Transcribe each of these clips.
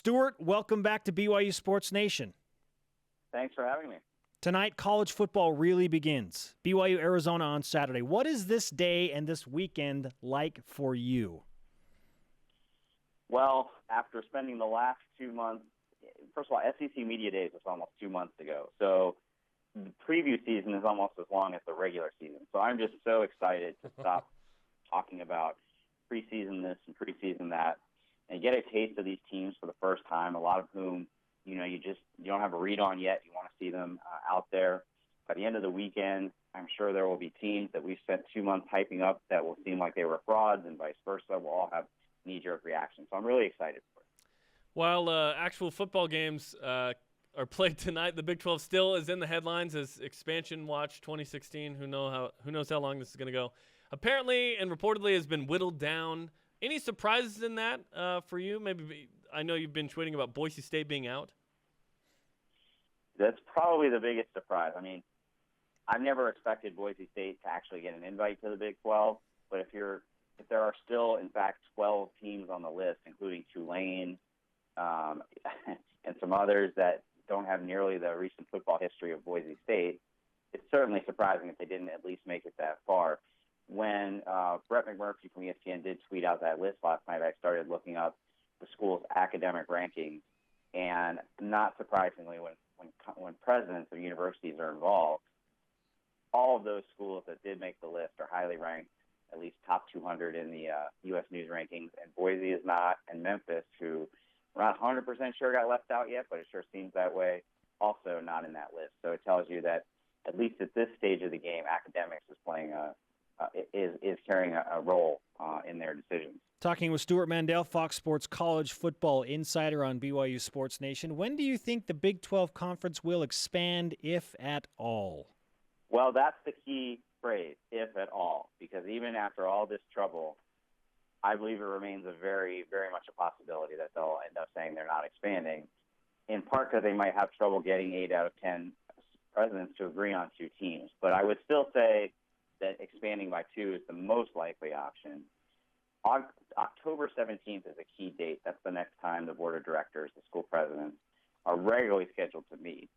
Stewart, welcome back to BYU Sports Nation. Thanks for having me. Tonight, college football really begins. BYU Arizona on Saturday. What is this day and this weekend like for you? Well, after spending the last 2 months, first of all, SEC Media Days was almost 2 months ago. So the preview season is almost as long as the regular season. So I'm just so excited to stop talking about preseason this and preseason that and get a taste of these teams for the first time, a lot of whom, you don't have a read on yet. You want to see them out there. By the end of the weekend, I'm sure there will be teams that we've spent 2 months hyping up that will seem like they were frauds, and vice versa. We'll all have knee-jerk reactions. So I'm really excited for it. While actual football games are played tonight, the Big 12 still is in the headlines as Expansion Watch 2016. Who knows how long this is going to go? Apparently and reportedly has been whittled down. Any surprises in that for you? Maybe I know you've been tweeting about Boise State being out. That's probably the biggest surprise. I mean, I've never expected Boise State to actually get an invite to the Big 12, but if there are still, in fact, 12 teams on the list, including Tulane and some others that don't have nearly the recent football history of Boise State, it's certainly surprising if they didn't at least make it that far. When Brett McMurphy from ESPN did tweet out that list last night, I started looking up the school's academic rankings, and not surprisingly, when presidents of universities are involved, all of those schools that did make the list are highly ranked, at least top 200 in the U.S. News rankings, and Boise is not, and Memphis, who we're not 100% sure got left out yet, but it sure seems that way, also not in that list. So it tells you that, at least at this stage of the game, academics is playing is carrying a role in their decisions. Talking with Stewart Mandel, Fox Sports college football insider on BYU Sports Nation. When do you think the Big 12 Conference will expand, if at all? Well, that's the key phrase, if at all, because even after all this trouble, I believe it remains a very, very much a possibility that they'll end up saying they're not expanding, in part because they might have trouble getting 8 out of 10 presidents to agree on 2 teams. But I would still say that expanding by 2 is the most likely option. October 17th is a key date. That's the next time the board of directors, the school presidents, are regularly scheduled to meet.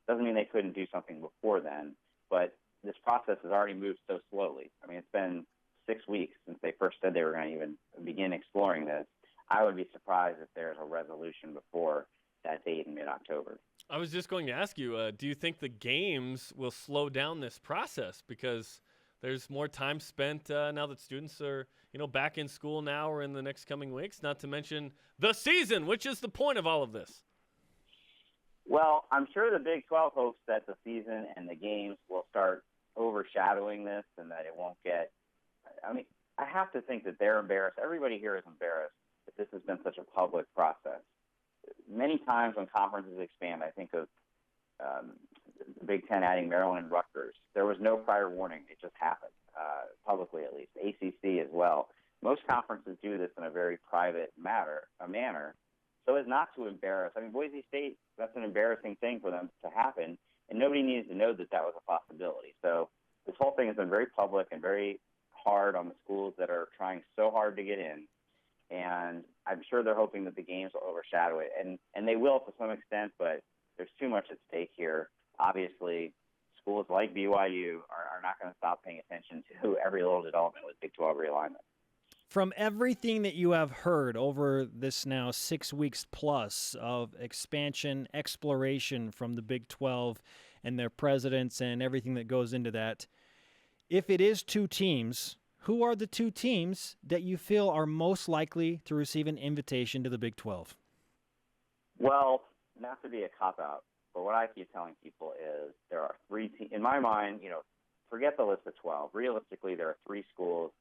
Doesn't mean they couldn't do something before then, but this process has already moved so slowly. I mean, it's been 6 weeks since they first said they were going to even begin exploring this. I would be surprised if there's a resolution before that date in mid-October. I was just going to ask you, do you think the games will slow down this process? Because there's more time spent now that students are, back in school now or in the next coming weeks, not to mention the season, which is the point of all of this. Well, I'm sure the Big 12 hopes that the season and the games will start overshadowing this and that it won't get – I mean, I have to think that they're embarrassed. Everybody here is embarrassed that this has been such a public process. Many times when conferences expand, I think of the Big Ten adding Maryland and Rutgers. There was no prior warning. It just happened, publicly at least. ACC as well. Most conferences do this in a very private manner, so as not to embarrass. I mean, Boise State, that's an embarrassing thing for them to happen, and nobody needs to know that that was a possibility. So this whole thing has been very public and very hard on the schools that are trying so hard to get in, and I'm sure they're hoping that the games will overshadow it, and they will to some extent, but there's too much at stake here. Obviously, schools like BYU are not going to stop paying attention to every little development with Big 12 realignment. From everything that you have heard over this now 6 weeks plus of expansion, exploration from the Big 12 and their presidents and everything that goes into that, if it is 2 teams, who are the 2 teams that you feel are most likely to receive an invitation to the Big 12? Well, not to be a cop-out, but what I keep telling people is there are 3 teams. In my mind, forget the list of 12. Realistically, there are 3 schools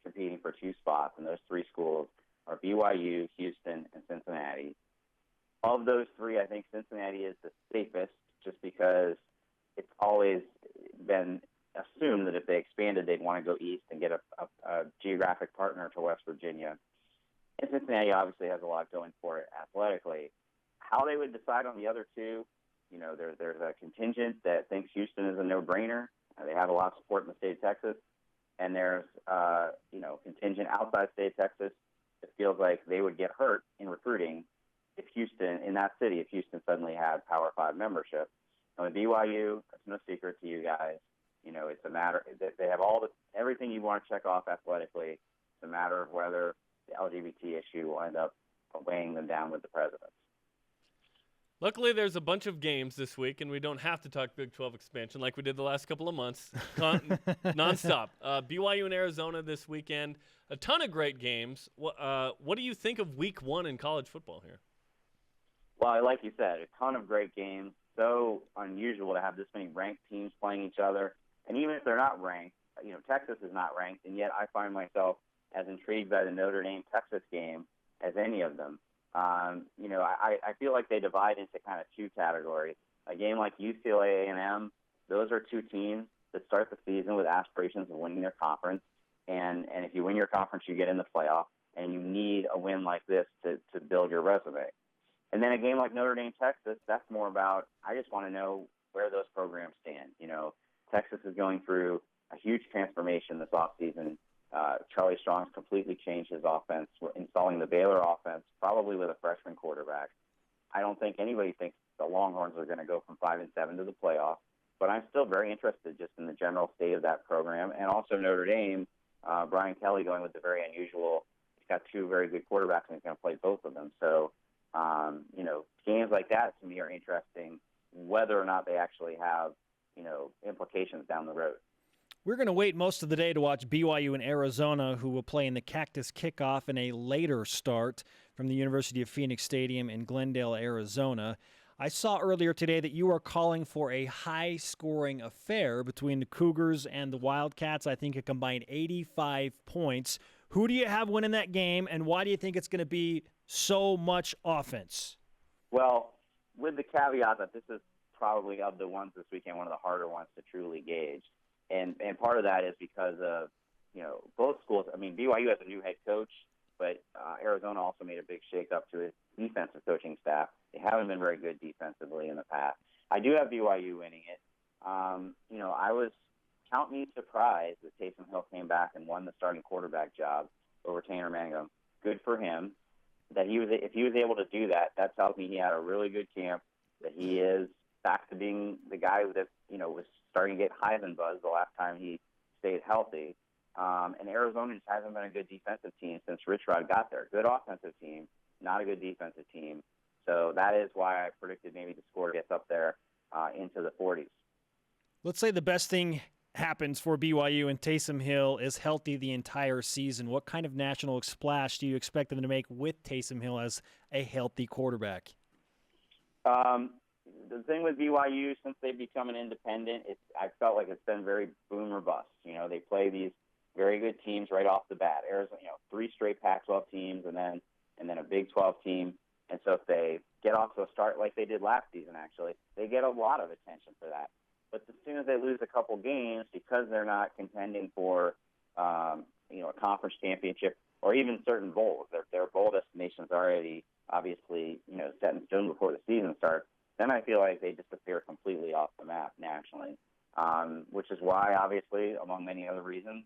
competing for 2 spots, and those 3 schools are BYU, Houston, and Cincinnati. Of those 3, I think Cincinnati is the safest just because it's always been assumed that if they expanded, they'd want to go east and get a geographic partner to West Virginia. And Cincinnati obviously has a lot going for it athletically. How they would decide on the other 2, there's a contingent that thinks Houston is a no-brainer. They have a lot of support in the state of Texas. And there's, contingent outside state of Texas that feels like they would get hurt in recruiting if Houston suddenly had Power 5 membership. And with BYU, it's no secret to you guys. It's a matter that they have everything you want to check off athletically. It's a matter of whether the LGBT issue will end up weighing them down with the presidents. Luckily, there's a bunch of games this week, and we don't have to talk Big 12 expansion like we did the last couple of months, nonstop. BYU and Arizona this weekend, a ton of great games. What do you think of Week 1 in college football here? Well, like you said, a ton of great games. So unusual to have this many ranked teams playing each other. And even if they're not ranked, Texas is not ranked, and yet I find myself as intrigued by the Notre Dame-Texas game as any of them. I feel like they divide into kind of two categories. A game like UCLA A&M, those are two teams that start the season with aspirations of winning their conference. And if you win your conference, you get in the playoff, and you need a win like this to build your resume. And then a game like Notre Dame-Texas, that's more about, I just want to know where those programs stand. Texas is going through a huge transformation this offseason. Charlie Strong's completely changed his offense. We're installing the Baylor offense, probably with a freshman quarterback. I don't think anybody thinks the Longhorns are going to go from 5-7 to the playoff, but I'm still very interested just in the general state of that program. And also Notre Dame, Brian Kelly going with the very unusual. He's got two very good quarterbacks, and he's going to play both of them. So, games like that to me are interesting, whether or not they actually have, implications down the road. We're going to wait most of the day to watch BYU and Arizona, who will play in the Cactus Kickoff in a later start from the University of Phoenix Stadium in Glendale, Arizona. I saw earlier today that you are calling for a high-scoring affair between the Cougars and the Wildcats. I think a combined 85 points. Who do you have winning that game, and why do you think it's going to be so much offense? Well, with the caveat that this is probably, of the ones this weekend, one of the harder ones to truly gauge. And part of that is because of, both schools. I mean, BYU has a new head coach, but Arizona also made a big shakeup to its defensive coaching staff. They haven't been very good defensively in the past. I do have BYU winning it. I was, count me surprised that Taysom Hill came back and won the starting quarterback job over Tanner Mangum. Good for him. If he was able to do that, that tells me he had a really good camp, that he is back to being the guy that, was starting to get Heisman buzz the last time he stayed healthy. And Arizona just hasn't been a good defensive team since Rich Rod got there. Good offensive team, not a good defensive team. So that is why I predicted maybe the score gets up there into the 40s. Let's say the best thing happens for BYU and Taysom Hill is healthy the entire season. What kind of national splash do you expect them to make with Taysom Hill as a healthy quarterback? The thing with BYU, since they've become an independent, I felt like it's been very boom or bust. They play these very good teams right off the bat. Arizona, 3 straight Pac-12 teams, and then a Big 12 team. And so if they get off to a start like they did last season, actually, they get a lot of attention for that. But as soon as they lose a couple games, because they're not contending for, a conference championship or even certain bowls, their bowl destinations already obviously, set in stone before the season starts, then I feel like they disappear completely off the map nationally, which is why, obviously, among many other reasons,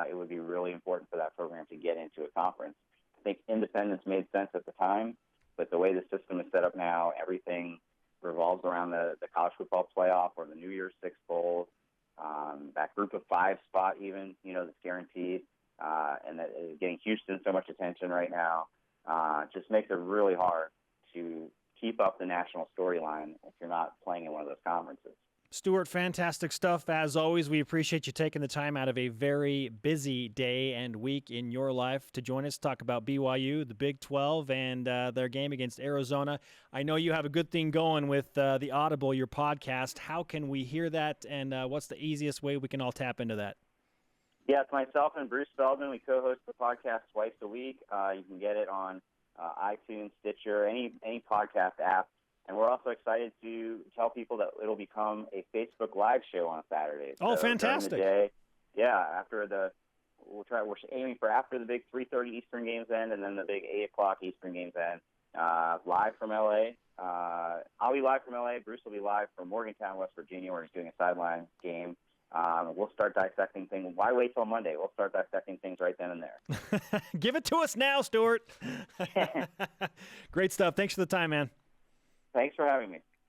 it would be really important for that program to get into a conference. I think independence made sense at the time, but the way the system is set up now, everything revolves around the college football playoff or the New Year's Six Bowl, that group of 5 spot even, that's guaranteed, and that is getting Houston so much attention right now, just makes it really hard to keep up the national storyline if you're not playing in one of those conferences. Stewart, fantastic stuff. As always, we appreciate you taking the time out of a very busy day and week in your life to join us, talk about BYU, the Big 12, and their game against Arizona. I know you have a good thing going with the Audible, your podcast. How can we hear that, and what's the easiest way we can all tap into that? Yeah, it's myself and Bruce Feldman. We co-host the podcast twice a week. You can get it on iTunes, Stitcher, any podcast app. And we're also excited to tell people that it'll become a Facebook Live show on Saturday. Oh, so fantastic! During the day, we're aiming for after the big 3:30 Eastern games end, and then the big 8 o'clock Eastern games end. Live from LA. I'll be live from LA. Bruce will be live from Morgantown, West Virginia, where he's doing a sideline game. We'll start dissecting things. Why wait till Monday? We'll start dissecting things right then and there. Give it to us now, Stewart. Great stuff. Thanks for the time, man. Thanks for having me.